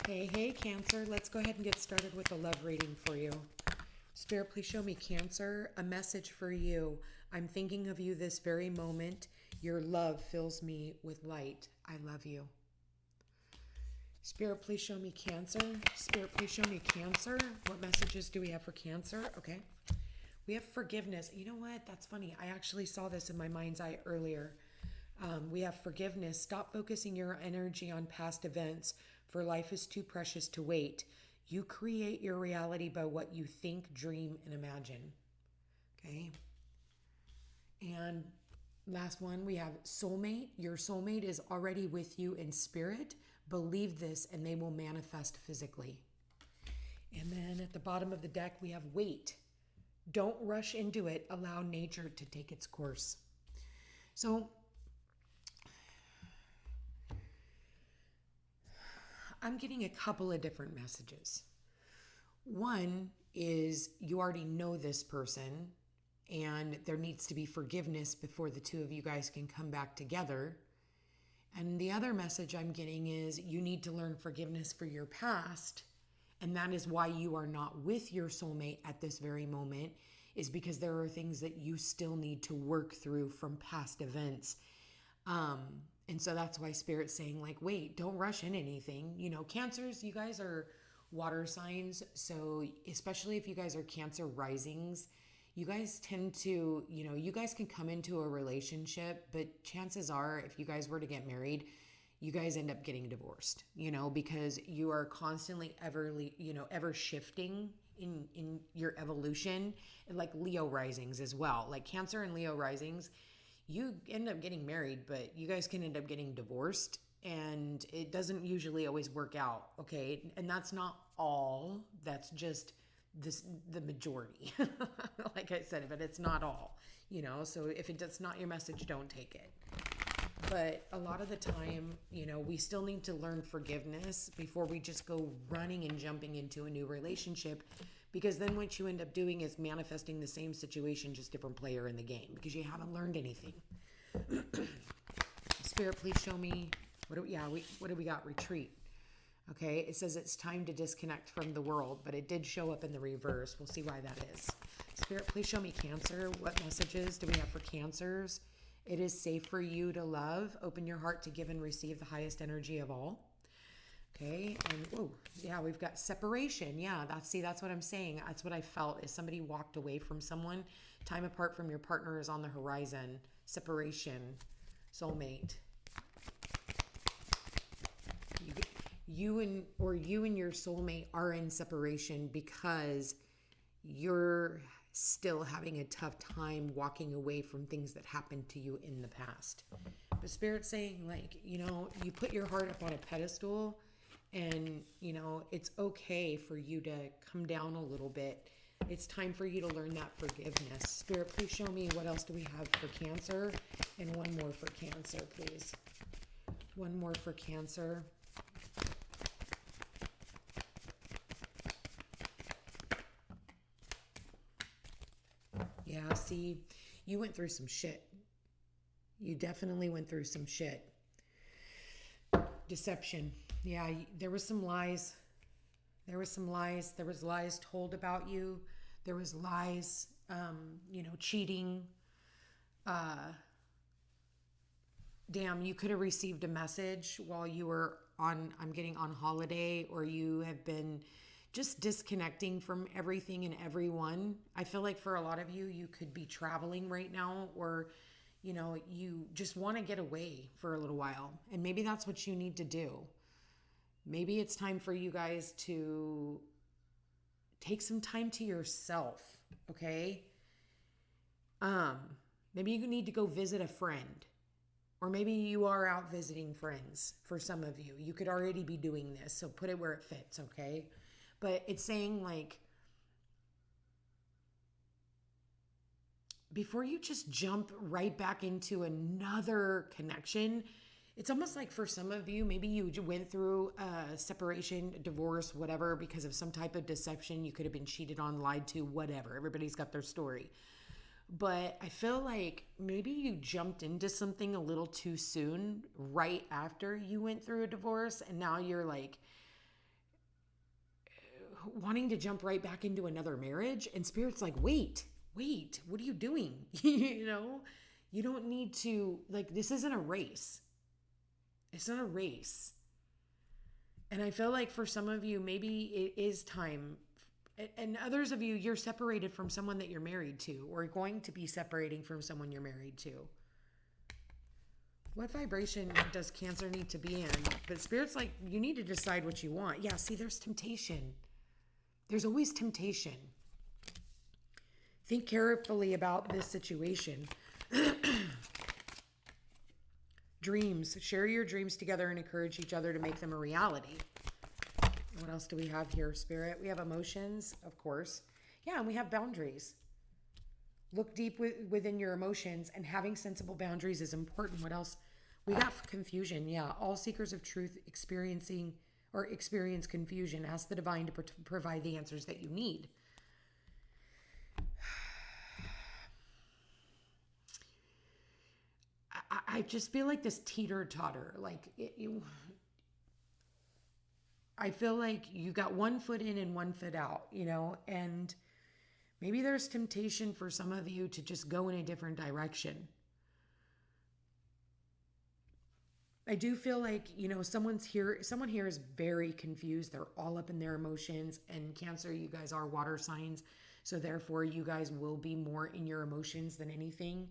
Hey, hey, Cancer. Let's go ahead and get started with the love reading for you. Spirit, please show me, Cancer, a message for you. I'm thinking of you this very moment. Your love fills me with light. I love you. Spirit, please show me, Cancer. Spirit, please show me, Cancer. What messages do we have for Cancer? Okay. We have forgiveness. You know what? That's funny. I actually saw this in my mind's eye earlier. We have forgiveness. Stop focusing your energy on past events, for life is too precious to wait. You create your reality by what you think, dream, and imagine. Okay. And last one, we have soulmate. Your soulmate is already with you in spirit. Believe this and they will manifest physically. And then at the bottom of the deck, we have wait. Don't rush into it. Allow nature to take its course. So I'm getting a couple of different messages. One is you already know this person and there needs to be forgiveness before the two of you guys can come back together. And the other message I'm getting is you need to learn forgiveness for your past. And that is why you are not with your soulmate at this very moment, is because there are things that you still need to work through from past events. And so that's why Spirit's saying, like, wait, don't rush in anything. You know, Cancers, you guys are water signs. So especially if you guys are Cancer risings, you guys tend to, you guys can come into a relationship, but chances are if you guys were to get married, you guys end up getting divorced, because you are constantly ever shifting in your evolution, and like Leo risings as well. Like Cancer and Leo risings, you end up getting married, but you guys can end up getting divorced, and it doesn't usually always work out, okay? And that's not all. That's just the majority. Like I said, but it's not all, so if it's not your message, don't take it. But a lot of the time, we still need to learn forgiveness before we just go running and jumping into a new relationship, because then what you end up doing is manifesting the same situation, just different player in the game, because you haven't learned anything. Spirit, please show me, what do we got? Retreat. Okay, it says it's time to disconnect from the world, but it did show up in the reverse. We'll see why that is. Spirit, please show me, Cancer. What messages do we have for Cancers? It is safe for you to love. Open your heart to give and receive the highest energy of all. Okay, and we've got separation. Yeah, that's what I'm saying. That's what I felt, is somebody walked away from someone. Time apart from your partner is on the horizon. Separation. Soulmate. You and your soulmate are in separation because you're still having a tough time walking away from things that happened to you in the past. But Spirit's saying, like, you put your heart up on a pedestal, and, it's okay for you to come down a little bit. It's time for you to learn that forgiveness. Spirit, please show me what else do we have for Cancer, and one more for Cancer, please. One more for Cancer. Yeah, see, you went through some shit. You definitely went through some shit. Deception. Yeah, there was some lies. There was lies told about you. There was lies, cheating. You could have received a message while you were on holiday, or you have been just disconnecting from everything and everyone. I feel like for a lot of you, you could be traveling right now, or, you just want to get away for a little while. And maybe that's what you need to do. Maybe it's time for you guys to take some time to yourself, okay? Maybe you need to go visit a friend. Or maybe you are out visiting friends for some of you. You could already be doing this, so put it where it fits, okay? But it's saying, like, before you just jump right back into another connection, it's almost like for some of you, maybe you went through a separation, divorce, whatever, because of some type of deception. You could have been cheated on, lied to, whatever. Everybody's got their story. But I feel like maybe you jumped into something a little too soon right after you went through a divorce, and now you're like, wanting to jump right back into another marriage, and Spirit's like, wait, what are you doing? You know, you don't need to, like, this isn't a race. It's not a race. And I feel like for some of you, maybe it is time. And others of you, you're separated from someone that you're married to, or going to be separating from someone you're married to. What vibration does Cancer need to be in? But Spirit's like, you need to decide what you want. Yeah, see, there's temptation. There's always temptation. Think carefully about this situation. Dreams. Share your dreams together and encourage each other to make them a reality. What else do we have here, Spirit? We have emotions, of course. Yeah, and we have boundaries. Look deep within your emotions, and having sensible boundaries is important. What else? We got confusion. Yeah, all seekers of truth experience confusion. Ask the divine to provide the answers that you need. I just feel like this teeter-totter. Like, I feel like you got one foot in and one foot out, you know, and maybe there's temptation for some of you to just go in a different direction. I do feel like, you know, someone here is very confused. They're all up in their emotions, and Cancer, you guys are water signs. So therefore you guys will be more in your emotions than anything.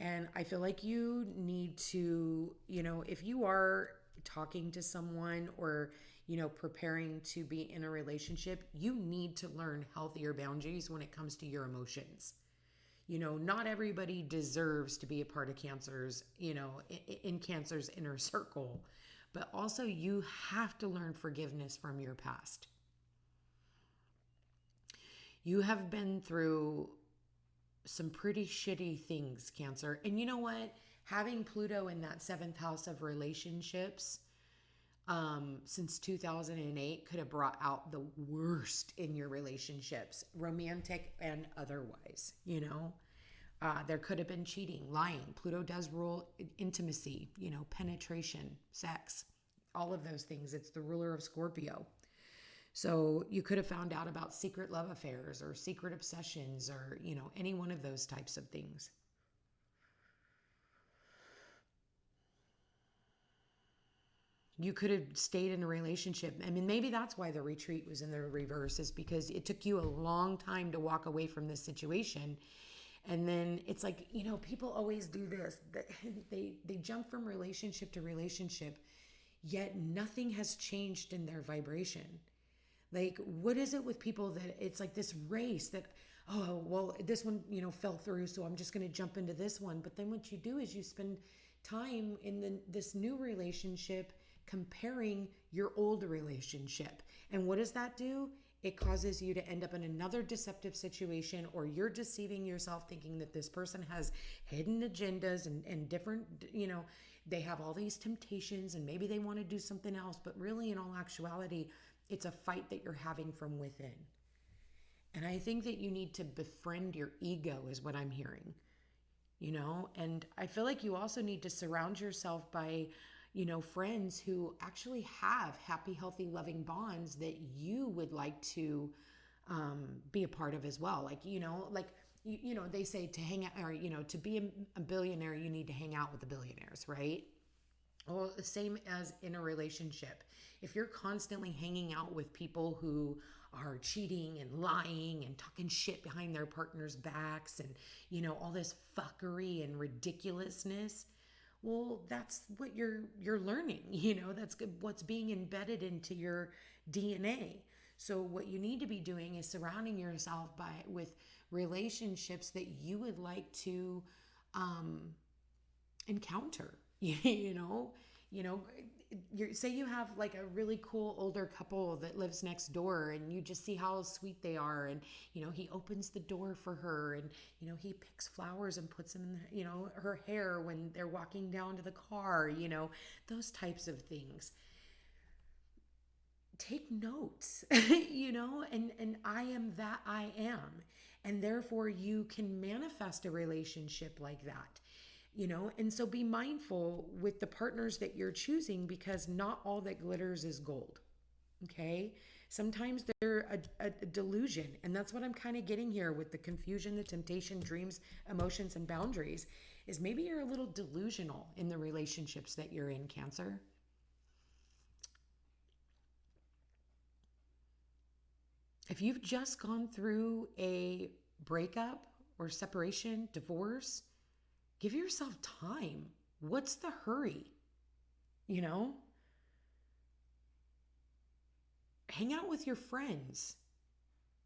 And I feel like you need to, you know, if you are talking to someone or, you know, preparing to be in a relationship, you need to learn healthier boundaries when it comes to your emotions. You know, not everybody deserves to be a part of Cancer's, you know, in Cancer's inner circle, but also you have to learn forgiveness from your past. You have been through some pretty shitty things, Cancer. And you know what? Having Pluto in that 7th house of relationships since 2008 could have brought out the worst in your relationships, romantic and otherwise, you know. There could have been cheating, lying. Pluto does rule intimacy, you know, penetration, sex, all of those things. It's the ruler of Scorpio. So you could have found out about secret love affairs or secret obsessions or, you know, any one of those types of things. You could have stayed in a relationship. I mean, maybe that's why the retreat was in the reverse, is because it took you a long time to walk away from this situation. And then it's like, you know, people always do this. They jump from relationship to relationship, yet nothing has changed in their vibration. Like, what is it with people that it's like this race that, oh, well, this one, you know, fell through, so I'm just going to jump into this one. But then what you do is you spend time in this new relationship comparing your old relationship. And what does that do? It causes you to end up in another deceptive situation, or you're deceiving yourself thinking that this person has hidden agendas and different, you know, they have all these temptations and maybe they want to do something else. But really, in all actuality, it's a fight that you're having from within. And I think that you need to befriend your ego is what I'm hearing, you know, and I feel like you also need to surround yourself by, you know, friends who actually have happy, healthy, loving bonds that you would like to be a part of as well. Like, you know, you know, they say to hang out, or, you know, to be a billionaire, you need to hang out with the billionaires, right? Well, the same as in a relationship. If you're constantly hanging out with people who are cheating and lying and talking shit behind their partner's backs and, you know, all this fuckery and ridiculousness, well, that's what you're learning, you know, that's what's being embedded into your DNA. So what you need to be doing is surrounding yourself with relationships that you would like to encounter. You know, say you have like a really cool older couple that lives next door, and you just see how sweet they are, and, you know, he opens the door for her, and, you know, he picks flowers and puts them in, you know, her hair when they're walking down to the car, you know, those types of things. Take notes, you know, and I am that I am, and therefore you can manifest a relationship like that. You know, and so be mindful with the partners that you're choosing, because not all that glitters is gold. Okay. Sometimes they're a delusion. And that's what I'm kind of getting here with the confusion, the temptation, dreams, emotions, and boundaries is maybe you're a little delusional in the relationships that you're in, Cancer. If you've just gone through a breakup or separation, divorce, give yourself time. What's the hurry? You know, hang out with your friends.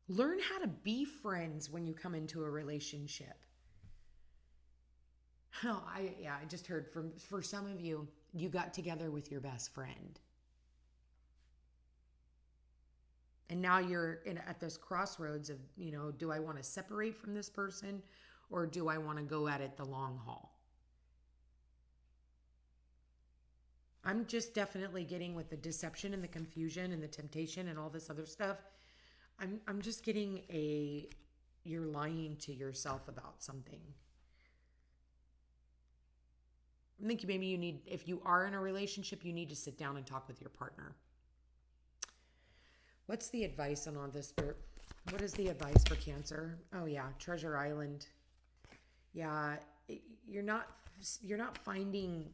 Learn how to be friends when you come into a relationship. Oh, I just heard from for some of you, you got together with your best friend. And now you're at this crossroads of, do I want to separate from this person or do I want to go at it the long haul? I'm just definitely getting with the deception and the confusion and the temptation and all this other stuff. I'm just getting you're lying to yourself about something. I think maybe you need, if you are in a relationship, you need to sit down and talk with your partner. What's the advice on all this? What is the advice for Cancer? Oh yeah, Treasure Island. Yeah, you're not finding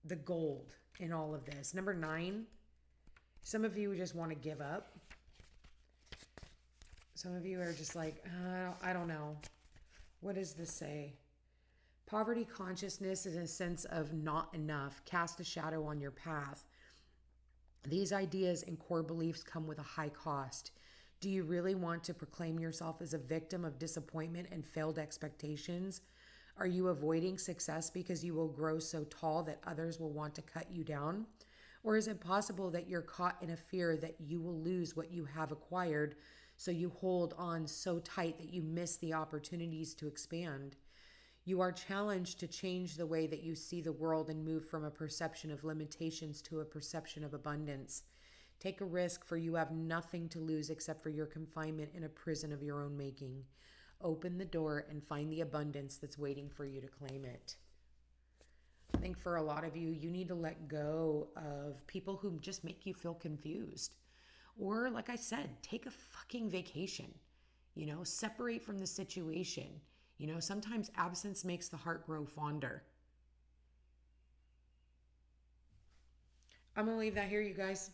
the gold in all of this. Number 9, some of you just want to give up. Some of you are just like, I don't know. What does this say? Poverty consciousness is a sense of not enough. Cast a shadow on your path. These ideas and core beliefs come with a high cost. Do you really want to proclaim yourself as a victim of disappointment and failed expectations? Are you avoiding success because you will grow so tall that others will want to cut you down? Or is it possible that you're caught in a fear that you will lose what you have acquired, so you hold on so tight that you miss the opportunities to expand? You are challenged to change the way that you see the world and move from a perception of limitations to a perception of abundance. Take a risk, for you have nothing to lose except for your confinement in a prison of your own making. Open the door and find the abundance that's waiting for you to claim it. I think for a lot of you, you need to let go of people who just make you feel confused. Or, like I said, take a fucking vacation. Separate from the situation. Sometimes absence makes the heart grow fonder. I'm going to leave that here, you guys.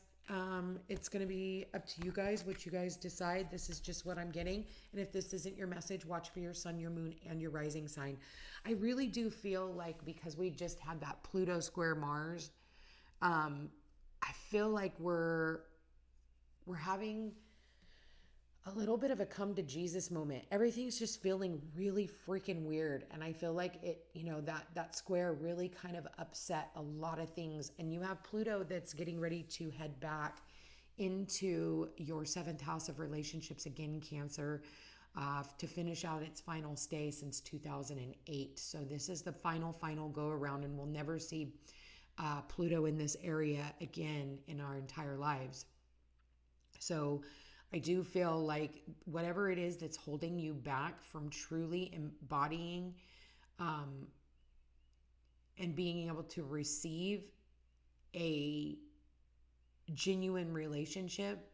It's going to be up to you guys, what you guys decide. This is just what I'm getting. And if this isn't your message, watch for your sun, your moon, and your rising sign. I really do feel like, because we just had that Pluto square Mars, I feel like we're having a little bit of a come to Jesus moment. Everything's just feeling really freaking weird. And I feel like that square really kind of upset a lot of things. And you have Pluto that's getting ready to head back into your 7th house of relationships again, Cancer, to finish out its final stay since 2008. So this is the final go around, and we'll never see Pluto in this area again in our entire lives. So I do feel like whatever it is that's holding you back from truly embodying and being able to receive a genuine relationship,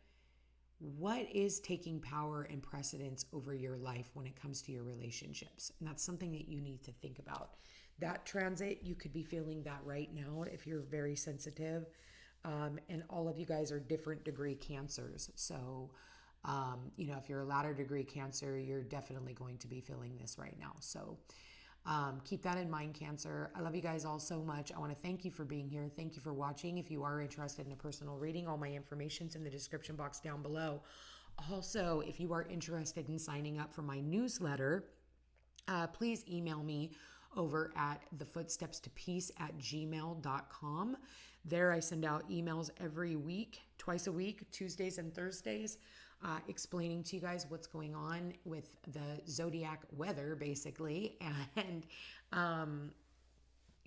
what is taking power and precedence over your life when it comes to your relationships? And that's something that you need to think about. That transit, you could be feeling that right now if you're very sensitive. And all of you guys are different degree Cancers. So, if you're a latter degree Cancer, you're definitely going to be feeling this right now. So keep that in mind, Cancer. I love you guys all so much. I want to thank you for being here. Thank you for watching. If you are interested in a personal reading, all my information's in the description box down below. Also, if you are interested in signing up for my newsletter, please email me over at thefootstepstopeace@gmail.com. There I send out emails every week, twice a week, Tuesdays and Thursdays, explaining to you guys what's going on with the zodiac weather, basically, and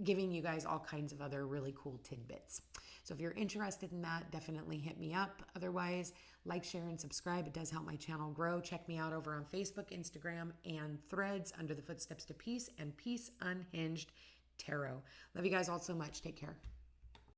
giving you guys all kinds of other really cool tidbits. So if you're interested in that, definitely hit me up. Otherwise, like, share, and subscribe. It does help my channel grow. Check me out over on Facebook, Instagram, and Threads under the Footsteps to Peace and Peace Unhinged Tarot. Love you guys all so much. Take care.